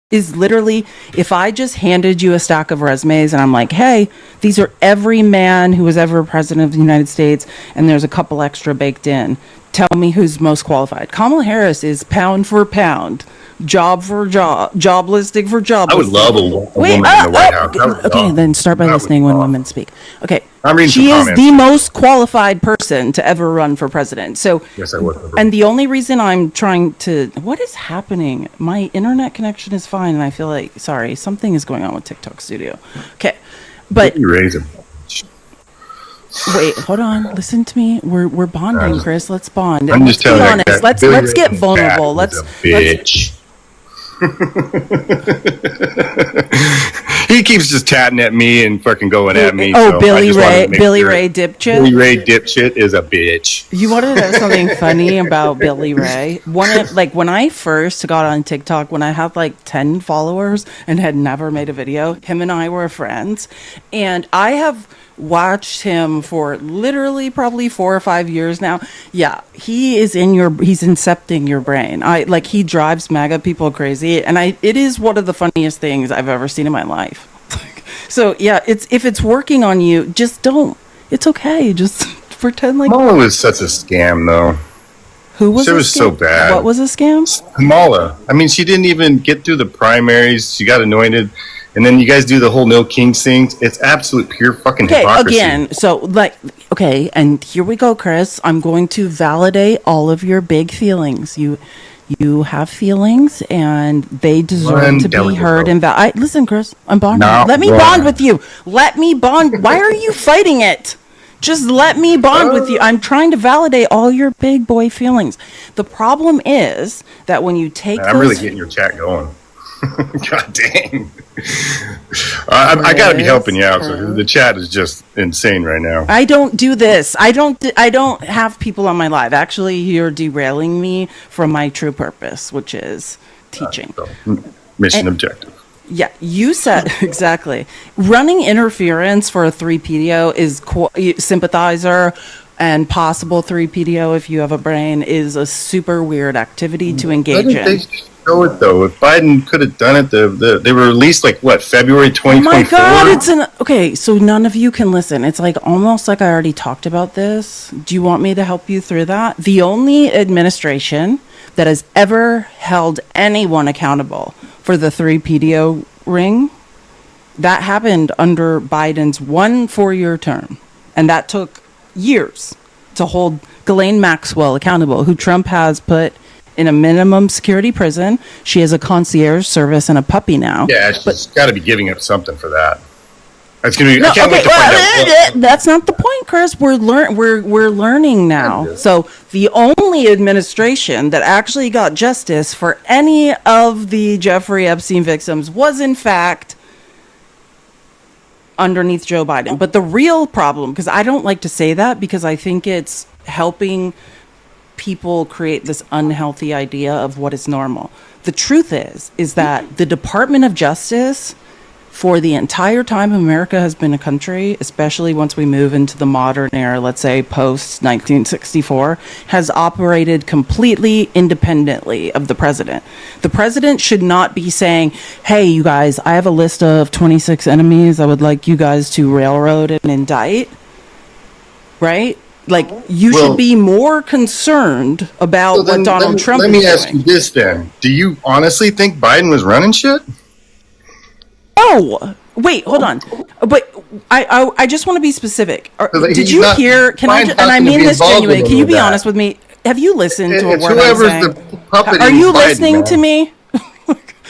is literally, if I just handed you a stack of resumes and I'm like, hey, these are every man who was ever president of the United States, and there's a couple extra baked in, tell me who's most qualified. Kamala Harris is pound for pound, job for job, job listing for job I would listing. love a woman in the White House. I would Okay, love- then start by I would listening when love- women speak. Okay, I'm reading she some is comments. the most qualified person to ever run for president. So, Yes, I would. and the only reason I'm trying to, what is happening? My internet connection is fine, and I feel like, sorry, something is going on with TikTok Studio. Okay, but You raise him. wait, hold on, listen to me. We're bonding, Chris. Let's bond. I'm Let's just telling be you. honest. that Let's Billy let's Ray get is vulnerable. fat. Let's He's a bitch. He keeps just chatting at me and fucking going at me. Oh, so I Billy just wanted Ray, to make Billy sure. Ray dipshit. Billy Ray dipshit is a bitch. You wanted to know something funny about Billy Ray? Like when I first got on TikTok, when I had like 10 followers and had never made a video, him and I were friends, and I have watched him for literally probably 4 or 5 years now. Yeah, he's incepting your brain. He drives MAGA people crazy, and it is one of the funniest things I've ever seen in my life. So yeah, if it's working on you, just don't. It's okay. Just pretend like Kamala was such a scam, though. Who was? She was so bad. What was a scam? Kamala. I mean, she didn't even get through the primaries. She got anointed, and then you guys do the whole No Kings thing. It's absolute pure fucking Okay, hypocrisy. again, so okay, and here we go, Chris. I'm going to validate all of your big feelings. You have feelings, and they deserve One to be delicate heard. And listen, Chris, I'm bonding. Not Let me one. bond with you. Let me bond. Why are you fighting it? Just let me bond with you. I'm trying to validate all your big boy feelings. The problem is that when you take I'm those, really getting your chat going. God dang. I got to be helping you out. So the chat is just insane right now. I don't do this. I don't have people on my live. Actually, you're derailing me from my true purpose, which is teaching. Mission objective. Yeah, you said exactly. Running interference for a 3PDO is sympathizer and possible 3PDO if you have a brain is a super weird activity to engage in. They show it though. If Biden could have done it, they were released February 2024. Oh my God! Okay. So none of you can listen. It's almost like I already talked about this. Do you want me to help you through that? The only administration that has ever held anyone accountable for the 3PDO ring, that happened under Biden's 1 4-year term, and that took years to hold Ghislaine Maxwell accountable, who Trump has put in a minimum security prison. She has a concierge service and a puppy now. Yeah, she's got to be giving up something for that. That's gonna be. No, I can't wait to find out. that's not the point, Chris. We're learning now. So the only administration that actually got justice for any of the Jeffrey Epstein victims was, in fact, underneath Joe Biden. But the real problem, because I don't like to say that because I think it's helping people create this unhealthy idea of what is normal. The truth is that the Department of Justice, for the entire time America has been a country, especially once we move into the modern era, let's say post 1964, has operated completely independently of the president. The president should not be saying, hey, you guys, I have a list of 26 enemies I would like you guys to railroad and indict. Right? You should be more concerned about what Donald Trump is doing. Let me ask you this then. Do you honestly think Biden was running shit? Oh, wait, hold on. But I just want to be specific. Did you not- hear? Can I? Biden's And not I gonna mean be this involved genuinely. in Can you all be that. honest with me? Have you listened to a It's word I'm whoever's saying? the puppet Are you in Biden, listening to man. me?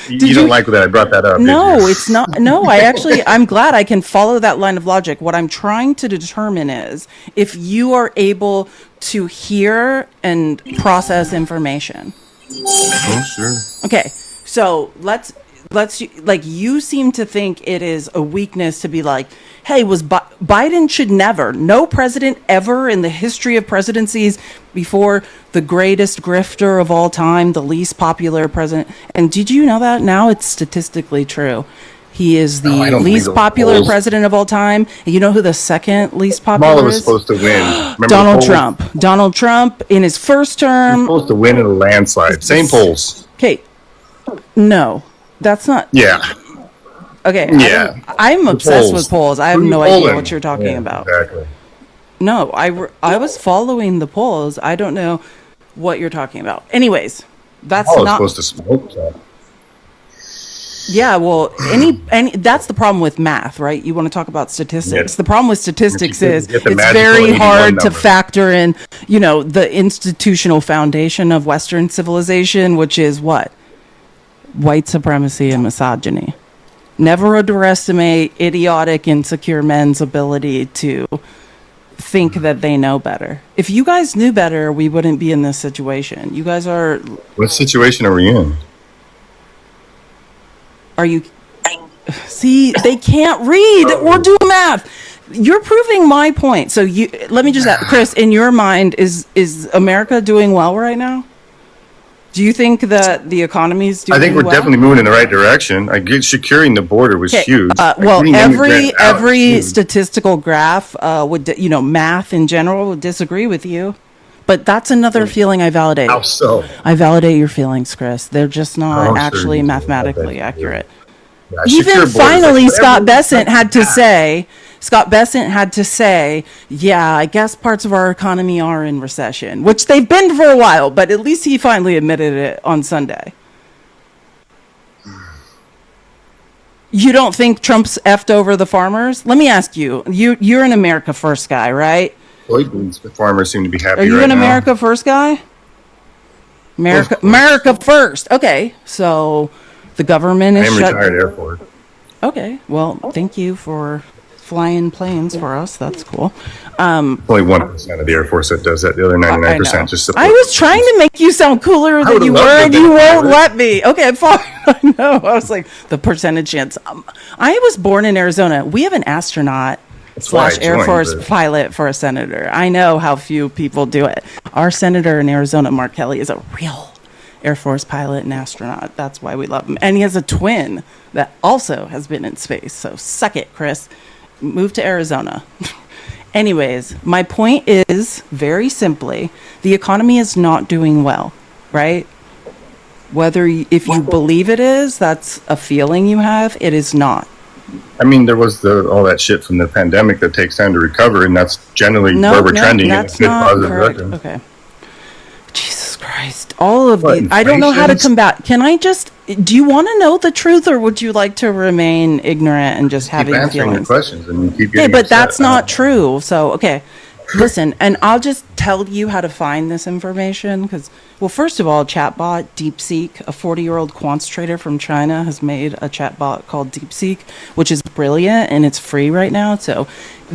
You don't like that I brought that up? No, did you? it's not. No, I'm glad I can follow that line of logic. What I'm trying to determine is if you are able to hear and process information. Oh, sure. Okay, so let's you seem to think it is a weakness to be like, hey, Biden should never, no president ever in the history of presidencies before the greatest grifter of all time, the least popular president. And did you know that? Now it's statistically true. He is the I don't least believe those popular polls. president of all time. And you know who the second least popular Kamala was is? supposed to win. Remember Donald the polls? Trump. Donald Trump in his first He was term. supposed to win in a landslide. Same polls. Okay, no, that's not. Yeah. Okay, Yeah. I'm obsessed with polls. I have no idea Polling. what you're talking Yeah, about. Exactly. No, I was following the polls. I don't know what you're talking about. Anyways, that's Oh, it's not. supposed to smoke. So. Yeah, well, any that's the problem with math, right? You want to talk about statistics. Yeah. The problem with statistics You is get the it's magical very 81 hard to number. factor in, you know, the institutional foundation of Western civilization, which is what? White supremacy and misogyny. Never underestimate idiotic, insecure men's ability to think that they know better. If you guys knew better, we wouldn't be in this situation. You guys are What situation are we in? you see, they can't read or do math. You're proving my point. So you let me just ask, Chris, in your mind, is America doing well right now? Do you think that the economy is doing I think we're well? definitely moving in the right direction. I get securing the border was Okay, huge. well, Bringing immigrants out was every huge. statistical graph math in general would disagree with you. But that's another feeling I validate. How so? I validate your feelings, Chris. They're just not Oh, sure actually you do. mathematically I bet you do. accurate. Yeah, secure Even borders, finally, like, Scott whatever- Bessent had to say, yeah, I guess parts of our economy are in recession, which they've been for a while, but at least he finally admitted it on Sunday. You don't think Trump's effed over the farmers? Let me ask you, you're an America First guy, right? Soybeans, the farmers seem to be happy Are you right an now. America First guy? America First. Okay, so the government I is am shut. retired Air Force. Okay, well, thank you for flying planes for us. That's cool. Only 1% of the Air Force that does that. The other 99% just support. I was trying to make you sound cooler than would've you loved were, to and have you been a won't pilot. let me. Okay, fine. I know. I was like, the percentage chance. I was born in Arizona. We have an astronaut That's why I / Air joined, Force but- pilot for a senator. I know how few people do it. Our senator in Arizona, Mark Kelly, is a real Air Force pilot and astronaut. That's why we love him. And he has a twin that also has been in space. So suck it, Chris. Move to Arizona. Anyways, my point is very simply, the economy is not doing well, right? If you believe it is, that's a feeling you have. It is not. I mean, there was all that shit from the pandemic that takes time to recover, and that's generally where we're trending. That's in a good not positive correct. direction. Okay. Jesus Christ. All of What, these. I don't know how to inflation's- combat. Do you want to know the truth, or would you like to remain ignorant and just Keep having answering your feelings? questions, and you keep Okay, getting but upset. that's not true. So, okay. Listen, and I'll just tell you how to find this information because, well, first of all, chatbot DeepSeek, a 40-year-old quants trader from China, has made a chatbot called DeepSeek, which is brilliant and it's free right now. So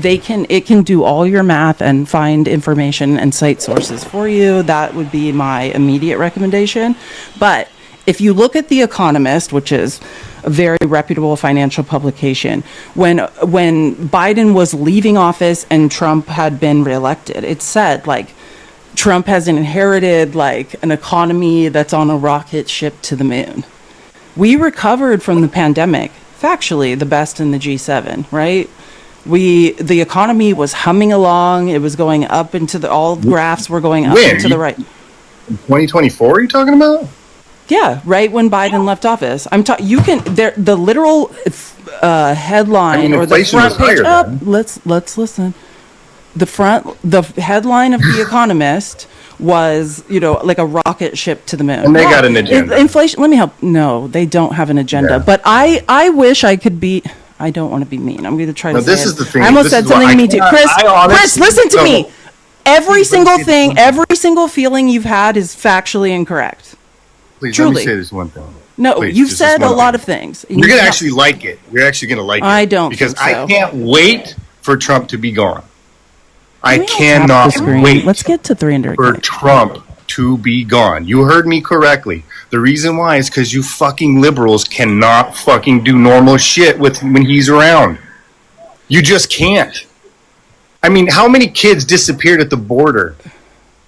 it can do all your math and find information and cite sources for you. That would be my immediate recommendation. But if you look at The Economist, which is a very reputable financial publication, when Biden was leaving office and Trump had been reelected, it said, like, Trump has inherited, like, an economy that's on a rocket ship to the moon. We recovered from the pandemic, factually the best in the G7, right? The economy was humming along. It was going up into all graphs were going up and to the right. 2024, are you talking about? Yeah, right when Biden left office. The literal headline I mean, or the inflation front was page. higher then. Let's listen. The headline of The Economist was, like a rocket ship to the moon. And they got an agenda. Inflation. Let me help. No, they don't have an agenda. Yeah. But I wish I could be. I don't want to be mean. I'm going to try to. No, this say is it. the thing. I almost This said is why something I me too. cannot- Chris, I honestly listen to don't. me. Every single see thing, this one. every single feeling you've had is factually incorrect. Please Truly. let me say this one thing. No, Please, you've just this said a one lot thing. of things. You're going to actually like it. You're actually going to like it. I don't Because think so. I can't wait for Trump to be gone. I Can we all tap cannot the screen? wait Let's get to 300. for Trump to be gone. You heard me correctly. The reason why is because you fucking liberals cannot fucking do normal shit when he's around. You just can't. I mean, how many kids disappeared at the border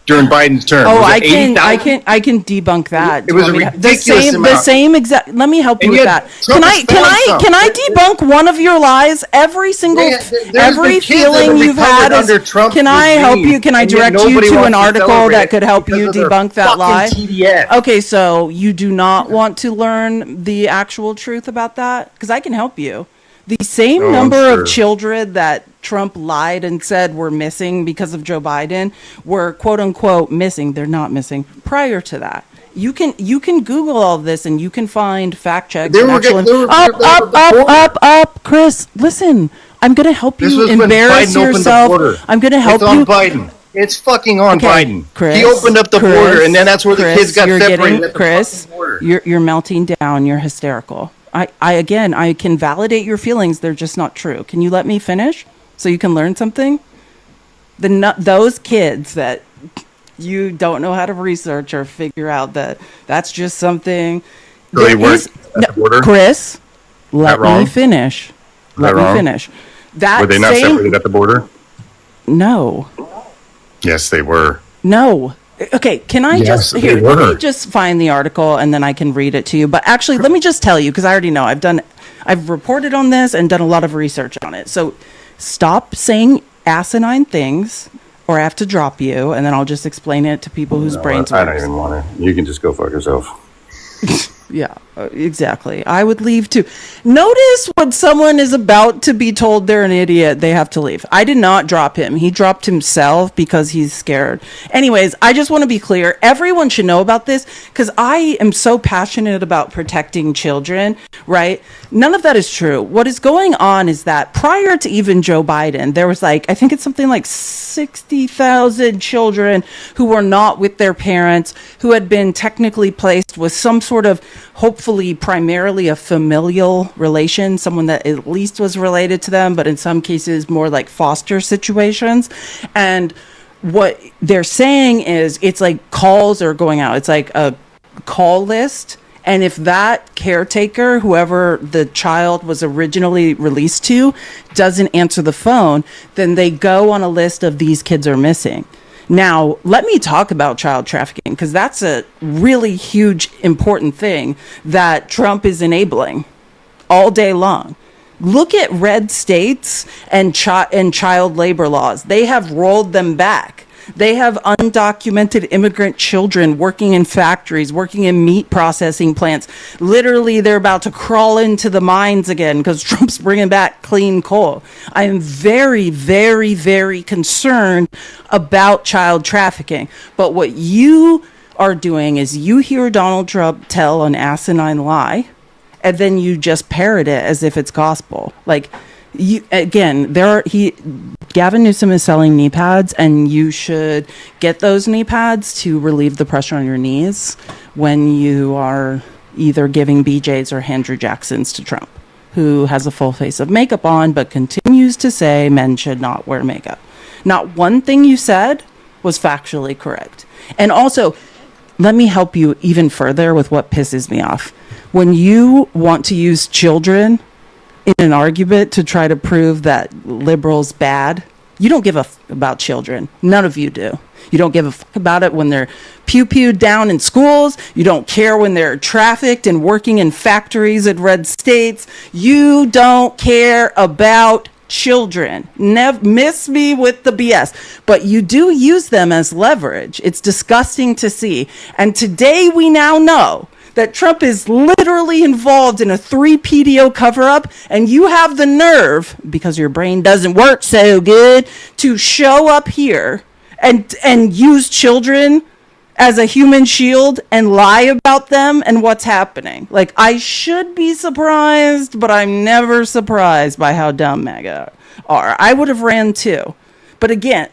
during Biden's term? Oh, Was I it can 80,000? I can debunk that. It was a ridiculous amount. The same exact. Let me help you And with yet, that. Trump has found Can I some. debunk one of your lies? Every single There's every been kids that feeling have you've had recovered is. under Trump's Can I help regime, you? Can I and yet direct you nobody to wants an to article celebrate that it could help because you of their debunk that fucking lie? TDS. Okay, so you do not want to learn the actual truth about that? Because I can help you. The same Oh, I'm number of sure. children that Trump lied and said were missing because of Joe Biden were quote unquote missing. They're not missing prior to that. You can Google all this and you can find fact checks. They and were actual- getting- they were- up, Chris. Listen, I'm gonna help This you was when embarrass Biden opened the yourself. border. I'm gonna help It's on you. Biden. It's fucking on Okay, Biden. Chris, He opened up the Chris, border, and then that's where the Chris, kids got you're separated getting- at the Chris, fucking border. you're melting down. You're hysterical. I can validate your feelings. They're just not true. Can you let me finish so you can learn something? Those kids that you don't know how to research or figure out that's just something. So they there weren't is- at the border? Chris, let me wrong? finish. Let me wrong? finish. That Were they not same, separated at the border? No. Yes, they were. No. Okay, can I Yes, just they here? Let were. me just find the article and then I can read it to you. But actually, let me just tell you because I already know I've reported on this and done a lot of research on it. So stop saying asinine things, or I have to drop you, and then I'll just explain it to people whose brains I work. don't even want to. You can just go fuck yourself. Yeah, exactly. I would leave too. Notice when someone is about to be told they're an idiot, they have to leave. I did not drop him. He dropped himself because he's scared. Anyways, I just want to be clear. Everyone should know about this because I am so passionate about protecting children, right? None of that is true. What is going on is that prior to even Joe Biden, there was I think it's something like 60,000 children who were not with their parents, who had been technically placed with some sort of, hopefully primarily a familial relation, someone that at least was related to them, but in some cases more like foster situations. And what they're saying is it's like calls are going out. It's like a call list. And if that caretaker, whoever the child was originally released to, doesn't answer the phone, then they go on a list of these kids are missing. Now, let me talk about child trafficking because that's a really huge, important thing that Trump is enabling all day long. Look at red states and child labor laws. They have rolled them back. They have undocumented immigrant children working in factories, working in meat processing plants. Literally, they're about to crawl into the mines again because Trump's bringing back clean coal. I am very, very, very concerned about child trafficking. But what you are doing is you hear Donald Trump tell an asinine lie, and then you just parrot it as if it's gospel. Gavin Newsom is selling knee pads, and you should get those knee pads to relieve the pressure on your knees when you are either giving BJ's or Andrew Jackson's to Trump, who has a full face of makeup on but continues to say men should not wear makeup. Not one thing you said was factually correct. And also, let me help you even further with what pisses me off. When you want to use children in an argument to try to prove that liberals bad, you don't give a fuck about children. None of you do. You don't give a fuck about it when they're pew-pewed down in schools. You don't care when they're trafficked and working in factories in red states. You don't care about children. Never miss me with the BS. But you do use them as leverage. It's disgusting to see. And today we now know that Trump is literally involved in a 3 PDO cover-up, and you have the nerve, because your brain doesn't work so good, to show up here and use children as a human shield and lie about them and what's happening. I should be surprised, but I'm never surprised by how dumb MAGA are. I would have ran too. But again,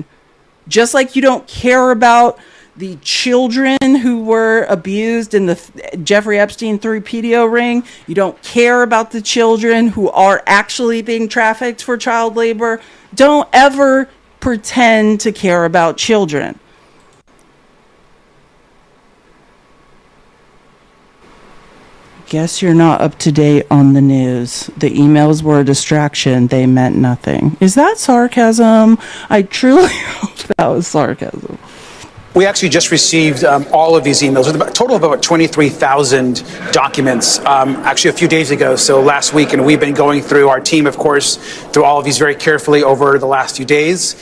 just like you don't care about the children who were abused in the Jeffrey Epstein 3 PDO ring, you don't care about the children who are actually being trafficked for child labor. Don't ever pretend to care about children. Guess you're not up to date on the news. The emails were a distraction. They meant nothing. Is that sarcasm? I truly hope that was sarcasm. We actually just received all of these emails with a total of about 23,000 documents actually a few days ago, so last week, and we've been going through, our team, of course, through all of these very carefully over the last few days.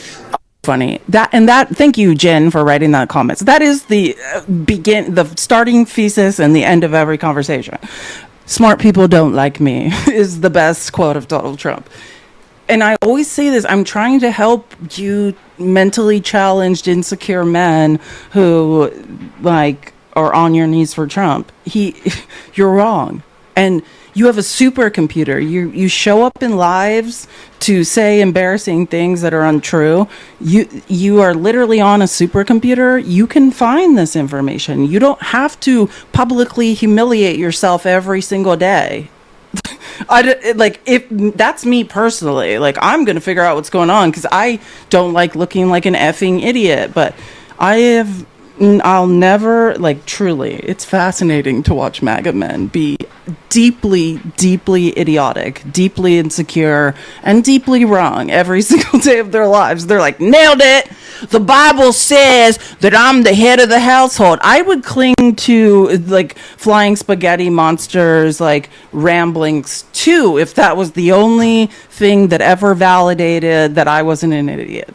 Funny that thank you, Jen, for writing that comments. That is the the starting thesis and the end of every conversation. Smart people don't like me is the best quote of Donald Trump. And I always say this, I'm trying to help you mentally challenged, insecure men who are on your knees for Trump. You're wrong. And you have a supercomputer. You show up in lives to say embarrassing things that are untrue. You are literally on a supercomputer. You can find this information. You don't have to publicly humiliate yourself every single day. If that's me personally, I'm going to figure out what's going on because I don't like looking like an effing idiot, but I'll never, truly, it's fascinating to watch MAGA men be deeply, deeply idiotic, deeply insecure, and deeply wrong every single day of their lives. They're like, nailed it! The Bible says that I'm the head of the household. I would cling to, flying spaghetti monsters, ramblings, too, if that was the only thing that ever validated that I wasn't an idiot.